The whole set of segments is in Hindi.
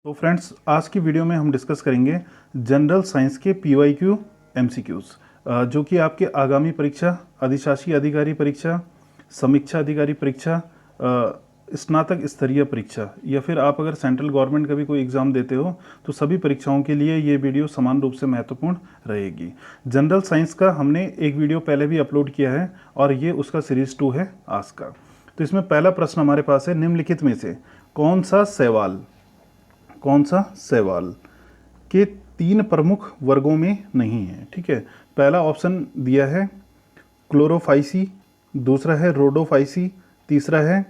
तो फ्रेंड्स, आज की वीडियो में हम डिस्कस करेंगे जनरल साइंस के PYQ MCQs, जो कि आपके आगामी परीक्षा, अधिशासी अधिकारी परीक्षा, समीक्षा अधिकारी परीक्षा, स्नातक स्तरीय परीक्षा या फिर आप अगर सेंट्रल गवर्नमेंट का भी कोई एग्ज़ाम देते हो तो सभी परीक्षाओं के लिए ये वीडियो समान रूप से महत्वपूर्ण रहेगी। जनरल साइंस का हमने एक वीडियो पहले भी अपलोड किया है और ये उसका सीरीज़ 2 है आज का। तो इसमें पहला प्रश्न हमारे पास है, निम्नलिखित में से कौन सा शैवाल के 3 प्रमुख वर्गों में नहीं है। ठीक है, पहला ऑप्शन दिया है क्लोरोफाइसी, दूसरा है रोडोफाइसी, तीसरा है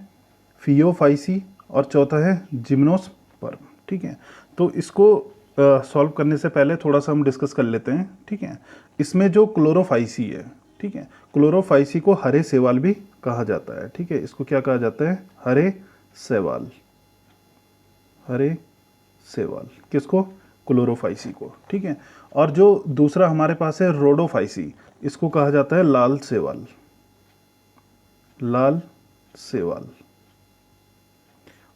फियोफाइसी और चौथा है जिम्नोस्पर्म। ठीक है, तो इसको सॉल्व करने से पहले थोड़ा सा हम डिस्कस कर लेते हैं। ठीक है, इसमें जो क्लोरोफाइसी है, ठीक है, क्लोरोफाइसी को हरे शैवाल भी कहा जाता है। ठीक है, इसको क्या कहा जाता है? हरे शैवाल। किसको? क्लोरोफाइसी को। ठीक है, और जो दूसरा हमारे पास है रोडोफाइसी, इसको कहा जाता है लाल शैवाल।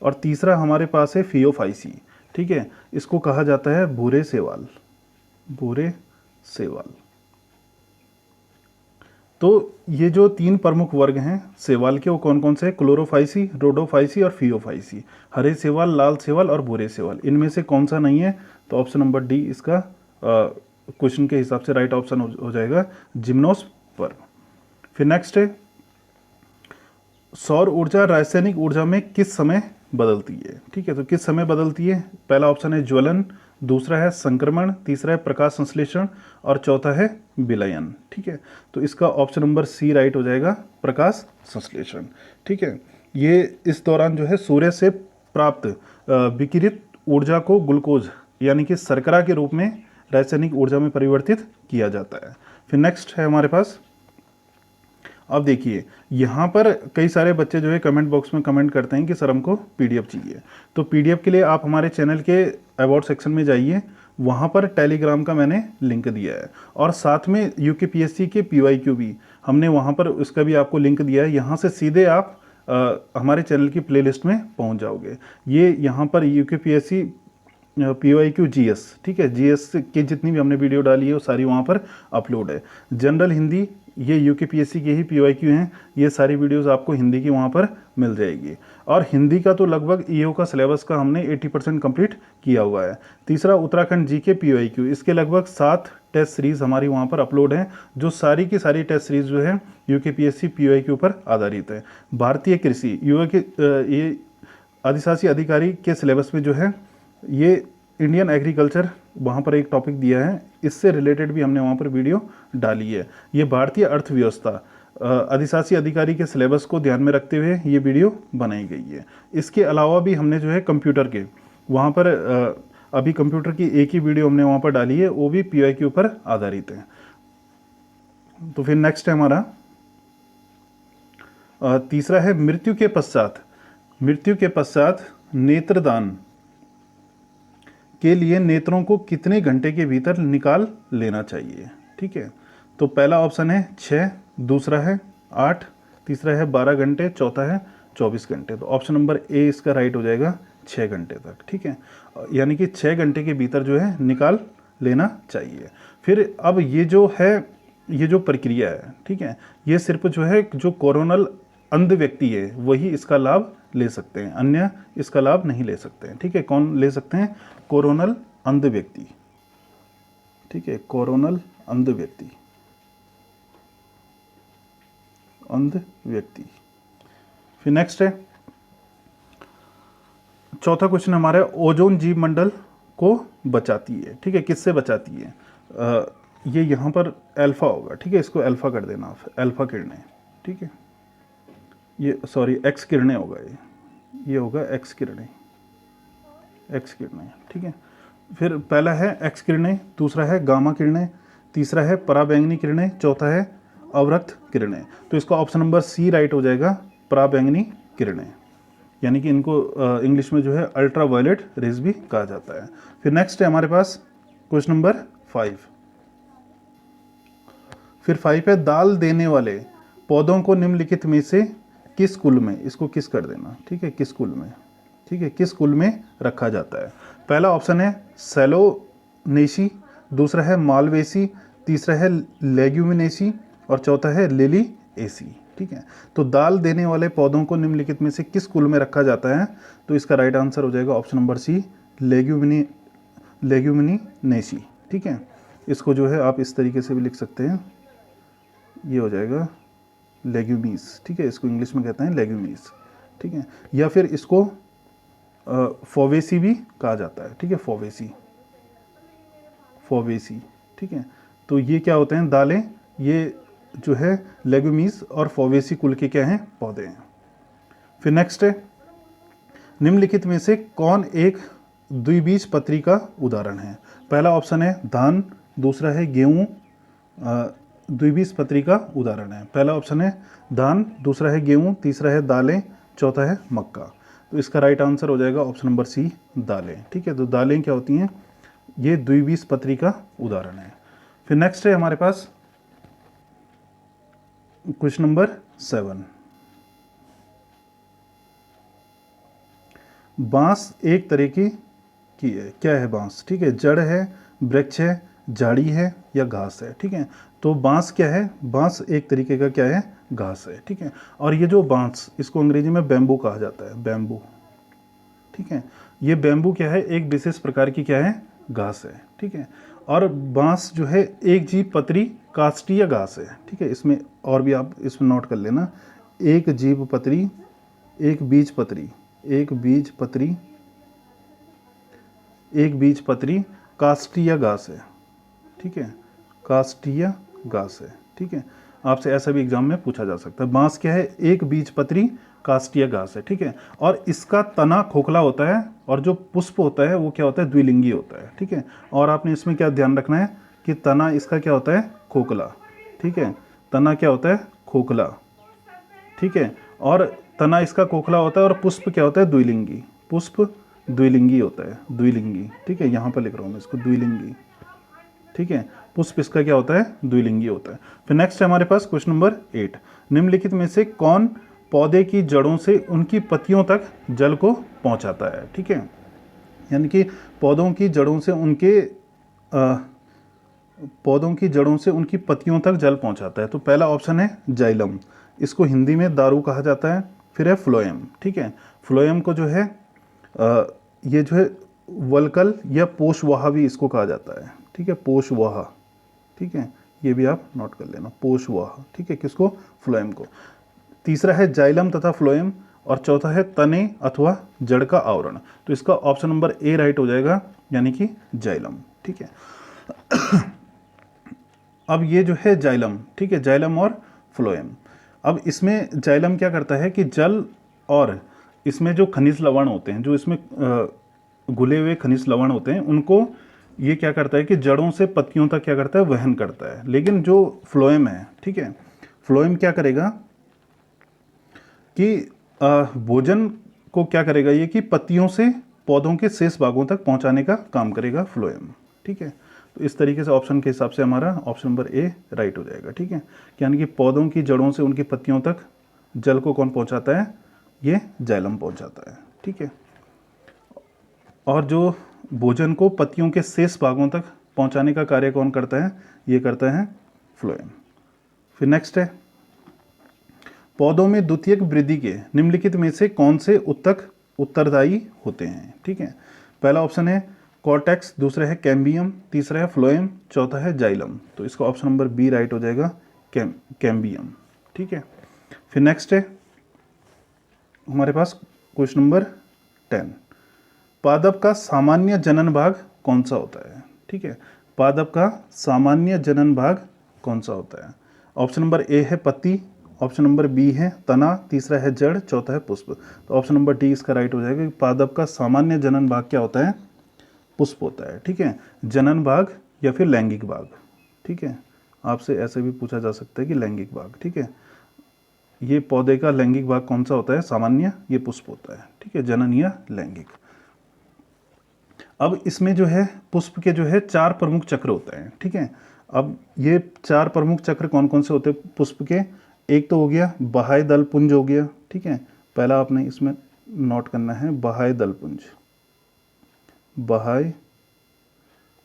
और तीसरा हमारे पास है फियोफाइसी। ठीक है, इसको कहा जाता है भूरे शैवाल। तो ये जो 3 प्रमुख वर्ग हैं शैवाल के, वो कौन कौन से हैं? क्लोरोफाइसी, रोडोफाइसी और फियोफाइसी। हरे शैवाल, लाल शैवाल और भूरे शैवाल, इनमें से कौन सा नहीं है? तो ऑप्शन नंबर डी इसका क्वेश्चन के हिसाब से राइट ऑप्शन हो जाएगा, जिम्नोस्पर्म। फिर नेक्स्ट है, सौर ऊर्जा रासायनिक ऊर्जा में किस समय बदलती है? ठीक है, तो किस समय बदलती है? पहला ऑप्शन है ज्वलन, दूसरा है संक्रमण, तीसरा है प्रकाश संश्लेषण और चौथा है विलयन। ठीक है, तो इसका ऑप्शन नंबर सी राइट हो जाएगा, प्रकाश संश्लेषण। ठीक है, ये इस दौरान जो है सूर्य से प्राप्त विकिरित ऊर्जा को ग्लूकोज यानी कि शर्करा के रूप में रासायनिक ऊर्जा में परिवर्तित किया जाता है। फिर नेक्स्ट है हमारे पास, अब देखिए यहाँ पर कई सारे बच्चे जो है कमेंट बॉक्स में कमेंट करते हैं कि सर हमको PDF चाहिए। तो PDF के लिए आप हमारे चैनल के अबाउट सेक्शन में जाइए, वहाँ पर टेलीग्राम का मैंने लिंक दिया है और साथ में UKPSC के PYQ भी हमने वहाँ पर उसका भी आपको लिंक दिया है। यहाँ से सीधे आप हमारे चैनल की प्लेलिस्ट में पहुँच जाओगे। ये यहाँ पर UKPSC PYQ GS, ठीक है, GS की जितनी भी हमने वीडियो डाली है वो सारी वहाँ पर अपलोड है। जनरल हिंदी, ये UKPSC के ही PYQ हैं, ये सारी वीडियोस आपको हिंदी की वहाँ पर मिल जाएगी। और हिंदी का तो लगभग EO का सिलेबस का हमने 80% कंप्लीट किया हुआ है। तीसरा उत्तराखंड GK PYQ, इसके लगभग 7 टेस्ट सीरीज़ हमारी वहाँ पर अपलोड हैं, जो सारी की सारी टेस्ट सीरीज़ जो है UKPSC PYQ पर आधारित है। भारतीय कृषि ये अधिशासी अधिकारी के सिलेबस में जो है ये इंडियन एग्रीकल्चर वहाँ पर एक टॉपिक दिया है, इससे रिलेटेड भी हमने वहाँ पर वीडियो डाली है। ये भारतीय अर्थव्यवस्था अधिशासी अधिकारी के सिलेबस को ध्यान में रखते हुए ये वीडियो बनाई गई है। इसके अलावा भी हमने जो है कंप्यूटर के वहाँ पर अभी कंप्यूटर की एक ही वीडियो हमने वहाँ पर डाली है, वो भी PYQ पर आधारित है। तो फिर नेक्स्ट है हमारा तीसरा है, मृत्यु के पश्चात नेत्रदान के लिए नेत्रों को कितने घंटे के भीतर निकाल लेना चाहिए? ठीक है, तो पहला ऑप्शन है 6, दूसरा है 8, तीसरा है 12 घंटे, चौथा है 24 घंटे। तो ऑप्शन नंबर ए इसका राइट हो जाएगा, 6 घंटे तक। ठीक है, यानी कि 6 घंटे के भीतर जो है निकाल लेना चाहिए। फिर अब ये जो प्रक्रिया है, ठीक है, ये सिर्फ जो है जो कोरोनल अंध व्यक्ति है वही इसका लाभ ले सकते हैं, अन्य इसका लाभ नहीं ले सकते हैं। ठीक है, कौन ले सकते हैं? कोरोनल अंध व्यक्ति। ठीक है, कोरोनल अंध व्यक्ति। फिर नेक्स्ट है, चौथा क्वेश्चन हमारा, ओजोन जीव मंडल को बचाती है। ठीक है, किससे बचाती है? ये यहाँ पर अल्फा होगा। ठीक है, इसको अल्फा कर देना आप, अल्फा किरणें। ठीक है, ये सॉरी एक्स किरणें होगा, ये होगा एक्स किरणें। ठीक है, फिर पहला है एक्स किरणें, दूसरा है गामा किरणें, तीसरा है पराबैंगनी किरणें, चौथा है अवरक्त किरणें। तो इसका ऑप्शन नंबर सी राइट हो जाएगा, पराबैंगनी किरणें, यानी कि इनको इंग्लिश में जो है अल्ट्रा वायलेट रेज भी कहा जाता है। फिर नेक्स्ट है हमारे पास क्वेश्चन नंबर 5। फिर 5 है, दाल देने वाले पौधों को निम्नलिखित में से किस कुल में, इसको किस कर देना। ठीक है, किस कुल में, ठीक है, किस कुल में रखा जाता है। पहला ऑप्शन है सेलोनेसी, दूसरा है मालवेसी, तीसरा है लेग्यूमिनेसी और चौथा है लिलिएसी। ठीक है, तो दाल देने वाले पौधों को निम्नलिखित में से किस कुल में रखा जाता है? तो इसका राइट आंसर हो जाएगा ऑप्शन नंबर सी, लेग्यूमिनेसी। ठीक है, इसको जो है आप इस तरीके से भी लिख सकते हैं, ये हो जाएगा लेग्यूमीज। ठीक है, इसको इंग्लिश में कहते हैं लेग्यूमीज। ठीक है, या फिर इसको फोवेसी भी कहा जाता है। ठीक है, फोवेसी। ठीक है, तो ये क्या होते हैं? दालें, ये जो है लेग्यूमीज और फोवेसी कुल के क्या हैं? पौधे हैं। फिर नेक्स्ट है, निम्नलिखित में से कौन एक द्विबीजपत्री का उदाहरण है? पहला ऑप्शन है धान, दूसरा है गेहूं, द्विबीजपत्री का उदाहरण है। पहला ऑप्शन है धान, दूसरा है गेहूं, तीसरा है दालें, चौथा है मक्का। तो इसका राइट आंसर हो जाएगा ऑप्शन नंबर सी, दालें। ठीक है, तो दालें क्या होती हैं? ये द्विबीजपत्री का उदाहरण है। फिर नेक्स्ट है हमारे पास क्वेश्चन नंबर 7। बांस एक तरीके की है, क्या है बांस? ठीक है, जड़ है, वृक्ष है, झाड़ी है या घास है? ठीक है, तो बांस क्या है? बांस एक तरीके का क्या है? घास है। ठीक है, और ये जो बांस, इसको अंग्रेजी में बैम्बू कहा जाता है, बैम्बू। ठीक है, ये बैम्बू क्या है? एक विशेष प्रकार की क्या है? घास है। ठीक है, और बांस जो है एक जीवपत्री काष्ठीय घास है। ठीक है, इसमें और भी आप इसमें नोट कर लेना, एक जीवपत्री, एक बीजपत्री, एक बीजपत्री काष्ठीय घास है। ठीक है, काष्ठीय घास है। ठीक है, आपसे ऐसा भी एग्जाम में पूछा जा सकता है। बांस क्या है? एक बीजपत्री काष्ठीय घास है। ठीक है, और इसका तना खोखला होता है और जो पुष्प होता है वो क्या होता है? द्विलिंगी होता है। ठीक है, और आपने इसमें क्या ध्यान रखना है कि तना इसका क्या होता है? खोखला। ठीक है, तना क्या होता है? खोखला। ठीक है, और तना इसका खोखला होता है और पुष्प क्या होता है? द्विलिंगी। पुष्प द्विलिंगी होता है, द्विलिंगी। ठीक है, यहाँ पर लिख रहा हूँ मैं इसको, द्विलिंगी। ठीक है, पुष्प इसका क्या होता है? द्विलिंगी होता है। फिर नेक्स्ट है हमारे पास क्वेश्चन नंबर 8। निम्नलिखित में से कौन पौधे की जड़ों से उनकी पत्तियों तक जल को पहुंचाता है? ठीक है, यानी कि पौधों की जड़ों से उनकी पत्तियों तक जल पहुंचाता है। तो पहला ऑप्शन है जाइलम, इसको हिंदी में दारू कहा जाता है। फिर है फ्लोएम। ठीक है, फ्लोएम को जो है ये जो है वल्कल या पोषवाहा भी इसको कहा जाता है। ठीक है, पोषवाहा। ठीक है, ये भी आप नोट कर लेना, पोषवाहा। ठीक है, किसको? फ्लोएम को। तीसरा है जाइलम तथा फ्लोएम, और चौथा है तने अथवा जड़ का आवरण। तो इसका ऑप्शन नंबर ए राइट हो जाएगा, यानी कि जाइलम। ठीक है, अब ये जो है जाइलम, ठीक है, जाइलम और फ्लोएम। अब इसमें जाइलम क्या करता है कि जल और इसमें जो खनिज लवण होते हैं, जो इसमें घुले हुए खनिज लवण होते हैं, उनको ये क्या करता है कि जड़ों से पत्तियों तक क्या करता है? वहन करता है। लेकिन जो फ्लोएम है, ठीक है, फ्लोएम क्या करेगा कि भोजन को क्या करेगा ये कि पत्तियों से पौधों के शेष भागों तक पहुंचाने का काम करेगा फ्लोएम। ठीक है, तो इस तरीके से ऑप्शन के हिसाब से हमारा ऑप्शन नंबर ए राइट हो जाएगा। ठीक है, यानी कि पौधों की जड़ों से उनकी पत्तियों तक जल को कौन पहुंचाता है? ये जाइलम पहुंचाता है। ठीक है, और जो भोजन को पत्तियों के शेष भागों तक पहुंचाने का कार्य कौन करता है? ये करता है फ्लोएम। फिर नेक्स्ट है, पौधों में द्वितीयक वृद्धि के निम्नलिखित में से कौन से ऊतक उत्तरदायी होते हैं? ठीक है, पहला ऑप्शन है कॉर्टेक्स, दूसरा है कैम्बियम, तीसरा है फ्लोएम, चौथा है जाइलम। तो इसका ऑप्शन नंबर बी राइट हो जाएगा, कैम्बियम। ठीक है, फिर नेक्स्ट है हमारे पास क्वेश्चन नंबर 10। पादप का सामान्य जनन भाग कौन सा होता है? ठीक है, पादप का सामान्य जनन भाग कौन सा होता है? ऑप्शन नंबर ए है पत्ती, ऑप्शन नंबर बी है तना, तीसरा है जड़, चौथा है पुष्प। तो ऑप्शन नंबर डी इसका राइट हो जाएगा। पादप का सामान्य जनन भाग क्या होता है? पुष्प होता है। ठीक है, जनन भाग या फिर लैंगिक भाग। ठीक है, आपसे ऐसे भी पूछा जा सकता है कि लैंगिक भाग। ठीक है, ये पौधे का लैंगिक भाग कौन सा होता है? सामान्य, ये पुष्प होता है। ठीक है, जनन या लैंगिक। अब इसमें जो है पुष्प के जो है 4 प्रमुख चक्र होते हैं। ठीक है, अब ये 4 प्रमुख चक्र कौन कौन से होते हैं पुष्प के? एक तो हो गया बाह्य दल पुंज हो गया। ठीक है, पहला आपने इसमें नोट करना है बाह्य दल पुंज। बाह्य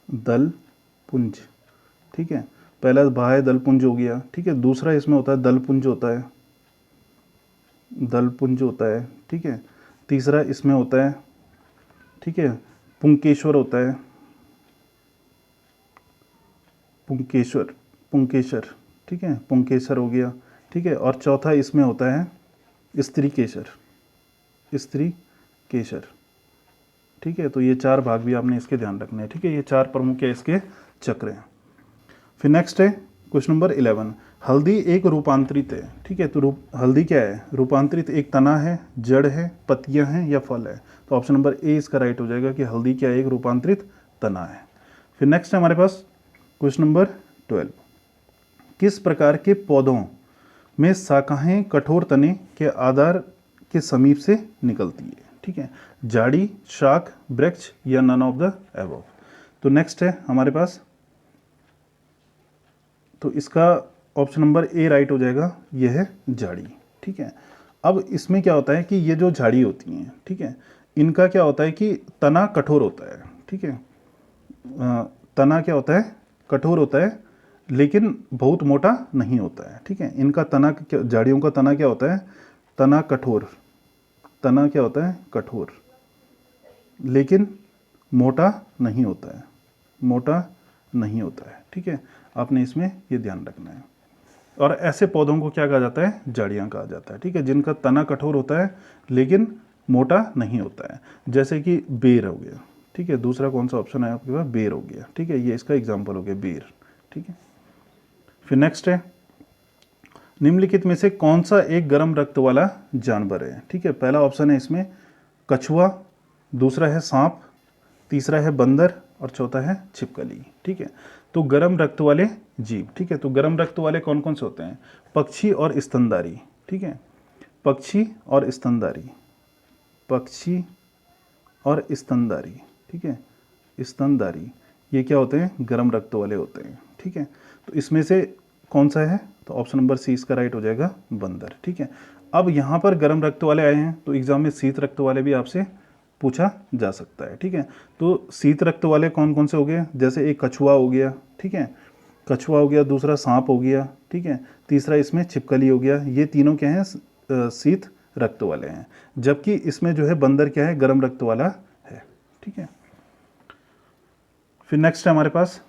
दल पुंज, ठीक है। पहला बाह्य दल पुंज हो गया, ठीक है। दूसरा इसमें होता है दल पुंज होता है, दल पुंज होता है, ठीक है। तीसरा इसमें होता है, ठीक है, पुंकेश्वर होता है, पुंकेश्वर, पुंकेशर, ठीक है, पुंकेसर हो गया, ठीक है। और चौथा इसमें होता है स्त्री केसर, स्त्री केसर, ठीक है। तो ये चार भाग भी आपने इसके ध्यान रखने हैं, ठीक है। ये चार प्रमुख है इसके चक्र हैं। फिर नेक्स्ट है क्वेश्चन नंबर 11, हल्दी एक रूपांतरित है, ठीक है। तो हल्दी क्या है? रूपांतरित एक तना है, जड़ है, पत्तियां हैं या फल है? तो ऑप्शन नंबर ए इसका राइट हो जाएगा कि हल्दी क्या है? एक रूपांतरित तना है। फिर नेक्स्ट है हमारे पास क्वेश्चन नंबर 12, किस प्रकार के पौधों में शाखाएं कठोर तने के आधार के समीप से निकलती है, ठीक है। झाड़ी, शाख, वृक्ष या नन ऑफ द एबव? तो नेक्स्ट है हमारे पास, तो इसका ऑप्शन नंबर ए राइट हो जाएगा, यह है झाड़ी, ठीक है। अब इसमें क्या होता है कि ये जो झाड़ी होती हैं, ठीक है, इनका क्या होता है कि तना कठोर होता है, ठीक है। तना क्या होता है? कठोर होता है, लेकिन बहुत मोटा नहीं होता है, ठीक है। इनका तना, झाड़ियों का तना क्या होता है? तना कठोर, तना क्या होता है? कठोर, लेकिन मोटा नहीं होता है, मोटा नहीं होता है, ठीक है। आपने इसमें ये ध्यान रखना है। और ऐसे पौधों को क्या कहा जाता है? झाड़ियाँ कहा जाता है, ठीक है, जिनका तना कठोर होता है लेकिन मोटा नहीं होता है, जैसे कि बेर हो गया, ठीक है। दूसरा कौन सा ऑप्शन है आपके पास? बेर हो गया, ठीक है, ये इसका एग्जाम्पल हो गया, बेर, ठीक है। फिर नेक्स्ट है, निम्नलिखित में से कौन सा एक गर्म रक्त वाला जानवर है, ठीक है। पहला ऑप्शन है इसमें कछुआ, दूसरा है सांप, तीसरा है बंदर और चौथा है छिपकली, ठीक है। तो गर्म रक्त वाले जीव, ठीक है। तो गर्म रक्त वाले कौन कौन से होते हैं? पक्षी और स्तनधारी, ठीक है, पक्षी और स्तनधारी, पक्षी और स्तनधारी, ठीक है, स्तनधारी, ये क्या होते हैं? गर्म रक्त वाले होते हैं, ठीक है। तो इसमें से कौन सा है? तो ऑप्शन नंबर सी इसका राइट हो जाएगा, बंदर, ठीक है। अब यहाँ पर गर्म रक्त वाले आए हैं, तो एग्जाम में शीत रक्त वाले भी आपसे पूछा जा सकता है, ठीक है। तो शीत रक्त वाले कौन कौन से हो गए? जैसे एक कछुआ हो गया, ठीक है, कछुआ हो गया, दूसरा सांप हो गया, ठीक है, तीसरा इसमें छिपकली हो गया। ये तीनों क्या हैं? शीत रक्त वाले हैं, जबकि इसमें जो है बंदर क्या है? गर्म रक्त वाला है, ठीक है। फिर नेक्स्ट है हमारे पास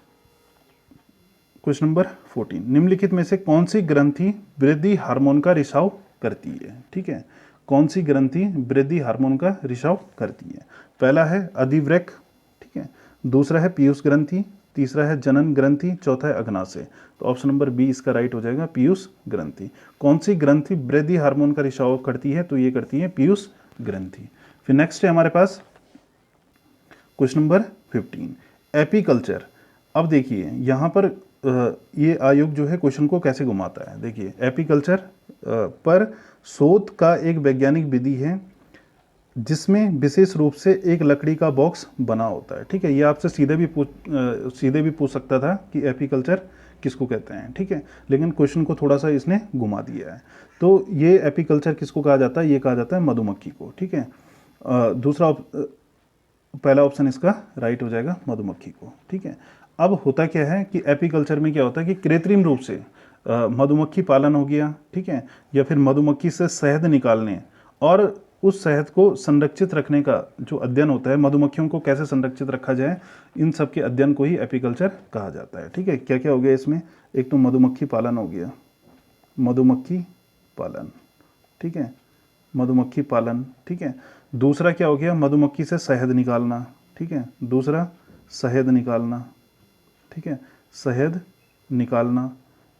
क्वेश्चन नंबर 14, निम्नलिखित में से कौन सी ग्रंथि वृद्धि हार्मोन का रिसाव करती है, ठीक है। कौन सी ग्रंथि वृद्धि हार्मोन का रिसाव करती है? पहला है अधिवृक्क, ठीक है, दूसरा है पीयूष ग्रंथि, तीसरा है जनन ग्रंथि, चौथा है अग्नाशय। तो ऑप्शन नंबर बी इसका राइट हो जाएगा, पीयूष ग्रंथि। कौन सी ग्रंथि वृद्धि हार्मोन का रिसाव करती है? तो ये करती है पीयूष ग्रंथि। फिर नेक्स्ट है हमारे पास क्वेश्चन नंबर 15, एपीकल्चर। अब देखिए यहाँ पर ये आयोग जो है क्वेश्चन को कैसे घुमाता है। देखिए, एपीकल्चर पर शोध का एक वैज्ञानिक विधि है जिसमें विशेष रूप से एक लकड़ी का बॉक्स बना होता है, ठीक है। ये आपसे सीधे भी पूछ सकता था कि एपीकल्चर किसको कहते हैं, ठीक है, लेकिन क्वेश्चन को थोड़ा सा इसने घुमा दिया है। तो ये एपीकल्चर किसको कहा जाता है? ये कहा जाता है मधुमक्खी को, ठीक है। दूसरा पहला ऑप्शन इसका राइट हो जाएगा, मधुमक्खी को, ठीक है। अब होता क्या है कि एपीकल्चर में क्या होता है कि कृत्रिम रूप से मधुमक्खी पालन हो गया, ठीक है, या फिर मधुमक्खी से शहद निकालने और उस शहद को संरक्षित रखने का जो अध्ययन होता है, मधुमक्खियों को कैसे संरक्षित रखा जाए, इन सब के अध्ययन को ही एपीकल्चर कहा जाता है, ठीक है। क्या क्या हो गया इसमें? एक तो मधुमक्खी पालन हो गया, मधुमक्खी पालन, ठीक है, मधुमक्खी पालन, ठीक है। दूसरा क्या हो गया? मधुमक्खी से शहद निकालना, ठीक है, दूसरा शहद निकालना, ठीक है, शहद निकालना,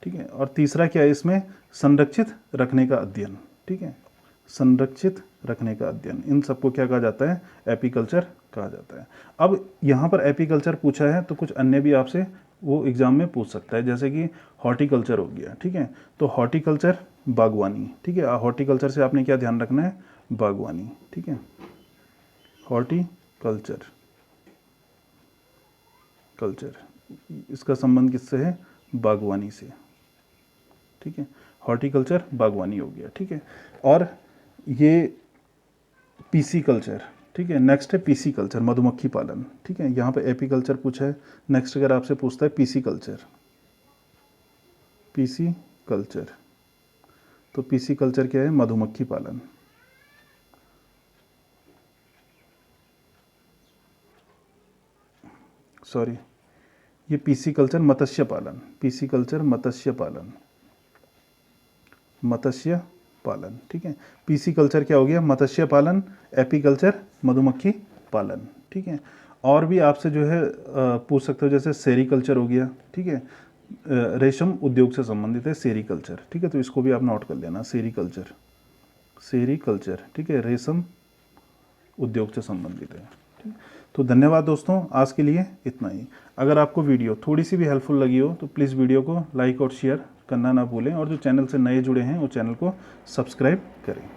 ठीक है। और तीसरा क्या है इसमें? संरक्षित रखने का अध्ययन, ठीक है, संरक्षित रखने का अध्ययन। इन सबको क्या कहा जाता है? एपीकल्चर कहा जाता है। अब यहाँ पर एपीकल्चर पूछा है तो कुछ अन्य भी आपसे वो एग्जाम में पूछ सकता है, जैसे कि हॉर्टिकल्चर हो गया, ठीक है। तो हॉर्टिकल्चर बागवानी, ठीक है, हॉर्टिकल्चर से आपने क्या ध्यान रखना है? बागवानी, ठीक है, हॉर्टिकल्चर, कल्चर, इसका संबंध किससे है? बागवानी से, ठीक है, हॉर्टिकल्चर बागवानी हो गया, ठीक है। और ये पीसी कल्चर, ठीक है। नेक्स्ट है पीसी कल्चर, मधुमक्खी पालन। ठीक है, यहाँ पे एपी कल्चर पूछा है। नेक्स्ट अगर आपसे पूछता है पीसी कल्चर, पीसी कल्चर, तो पीसी कल्चर क्या है? मधुमक्खी पालन। सॉरी, ये पीसी कल्चर मत्स्य पालन, पीसी कल्चर मत्स्य पालन, मत्स्य पालन। ठीक है, पीसी कल्चर क्या हो गया? मत्स्य पालन। एपी कल्चर मधुमक्खी पालन। ठीक है, और भी आपसे जो है पूछ सकते हो, जैसे सेरीकल्चर हो गया। ठीक है, रेशम उद्योग से संबंधित है सेरीकल्चर। ठीक है, तो इसको भी आप नोट कर लेना, सेरीकल्चर, सेरीकल्चर। ठीक है, रेशम उद्योग से संबंधित है। ठीक, तो धन्यवाद दोस्तों, आज के लिए इतना ही। अगर आपको वीडियो थोड़ी सी भी हेल्पफुल लगी हो तो प्लीज़ वीडियो को लाइक और शेयर करना ना भूलें, और जो चैनल से नए जुड़े हैं वो चैनल को सब्सक्राइब करें।